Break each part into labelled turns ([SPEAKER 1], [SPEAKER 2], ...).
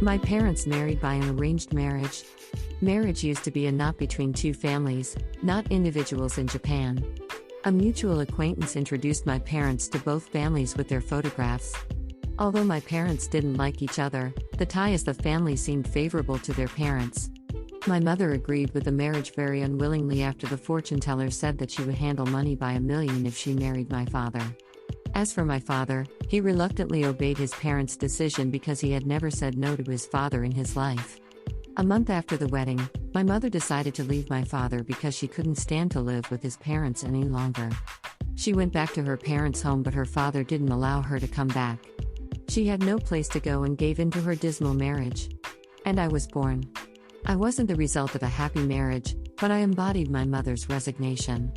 [SPEAKER 1] My parents married by an arranged marriage. Marriage used to be a knot between two families, not individuals in Japan. A mutual acquaintance introduced my parents to both families with their photographs. Although my parents didn't like each other, the tie as the family seemed favorable to their parents. My mother agreed with the marriage very unwillingly after the fortune teller said that she would handle money by $1 million if she married my father. As for my father, he reluctantly obeyed his parents' decision because he had never said no to his father in his life. A month after the wedding, my mother decided to leave my father because she couldn't stand to live with his parents any longer. She went back to her parents' home, but her father didn't allow her to come back. She had no place to go and gave in to her dismal marriage. And I was born. I wasn't the result of a happy marriage, but I embodied my mother's resignation.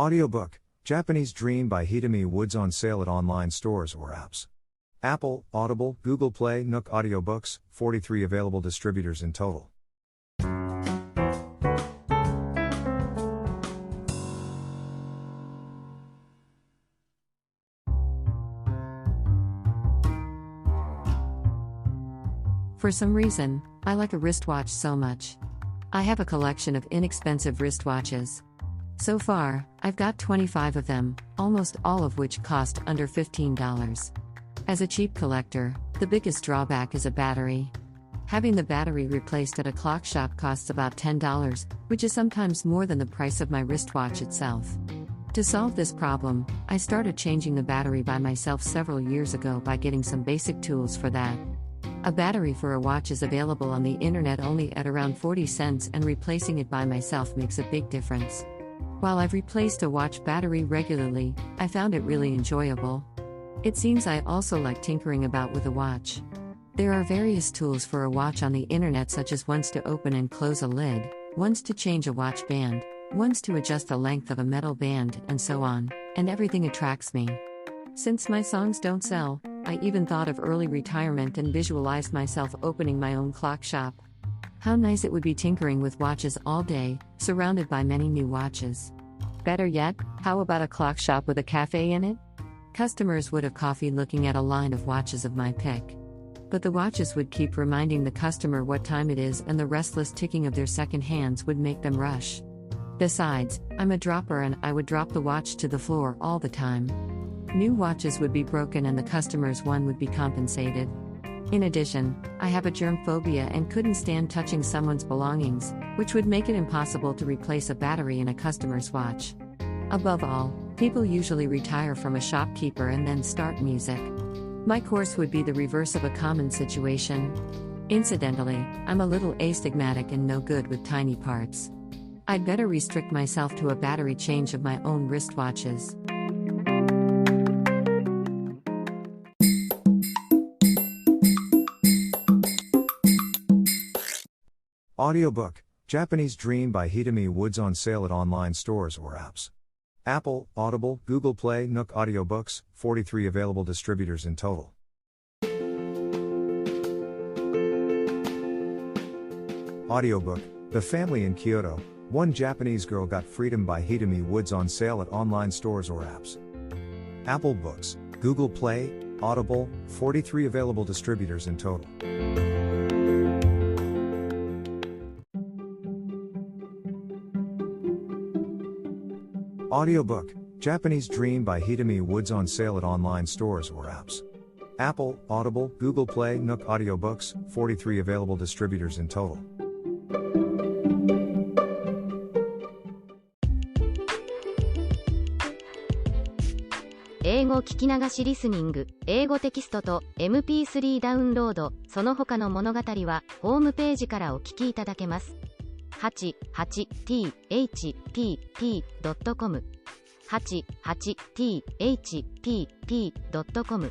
[SPEAKER 2] Audiobook, Japanese Dream by Hidemi Woods on sale at online stores or apps. Apple, Audible, Google Play, Nook Audiobooks, 43 available distributors in total.
[SPEAKER 1] For some reason, I like a wristwatch so much. I have a collection of inexpensive wristwatches. So far, I've got 25 of them, almost all of which cost under $15. As a cheap collector, the biggest drawback is a battery. Having the battery replaced at a clock shop costs about $10, which is sometimes more than the price of my wristwatch itself. To solve this problem, I started changing the battery by myself several years ago by getting some basic tools for that. A battery for a watch is available on the internet only at around 40 cents, and replacing it by myself makes a big difference. While I've replaced a watch battery regularly, I found it really enjoyable. It seems I also like tinkering about with a watch. There are various tools for a watch on the internet, such as ones to open and close a lid, ones to change a watch band, ones to adjust the length of a metal band, and so on, and everything attracts me. Since my songs don't sell, I even thought of early retirement and visualized myself opening my own clock shop. How nice it would be tinkering with watches all day, surrounded by many new watches. Better yet, how about a clock shop with a cafe in it? Customers would have coffee looking at a line of watches of my pick. But the watches would keep reminding the customer what time it is, and the restless ticking of their second hands would make them rush. Besides, I'm a dropper and I would drop the watch to the floor all the time. New watches would be broken and the customer's one would be compensated. In addition, I have a germ phobia and couldn't stand touching someone's belongings, which would make it impossible to replace a battery in a customer's watch. Above all, people usually retire from a shopkeeper and then start music. My course would be the reverse of a common situation. Incidentally, I'm a little astigmatic and no good with tiny parts. I'd better restrict myself to a battery change of my own wristwatches.
[SPEAKER 2] Audiobook, Japanese Dream by Hidemi Woods on sale at online stores or apps. Apple, Audible, Google Play, Nook Audiobooks, 43 available distributors in total. Audiobook, The Family in Kyoto, One Japanese Girl Got Freedom by Hidemi Woods on sale at online stores or apps. Apple Books, Google Play, Audible, 43 available distributors in total. Audiobook, Japanese Dream by Hidemi Woods on sale at online stores or apps. Apple, Audible, Google Play, Nook Audiobooks, 43 available distributors in total.
[SPEAKER 3] 英語聞き流しリスニング、英語テキストと MP3 ダウンロード、その他の物語はホームページからお聞きいただけます。88thpp.com 88thpp.com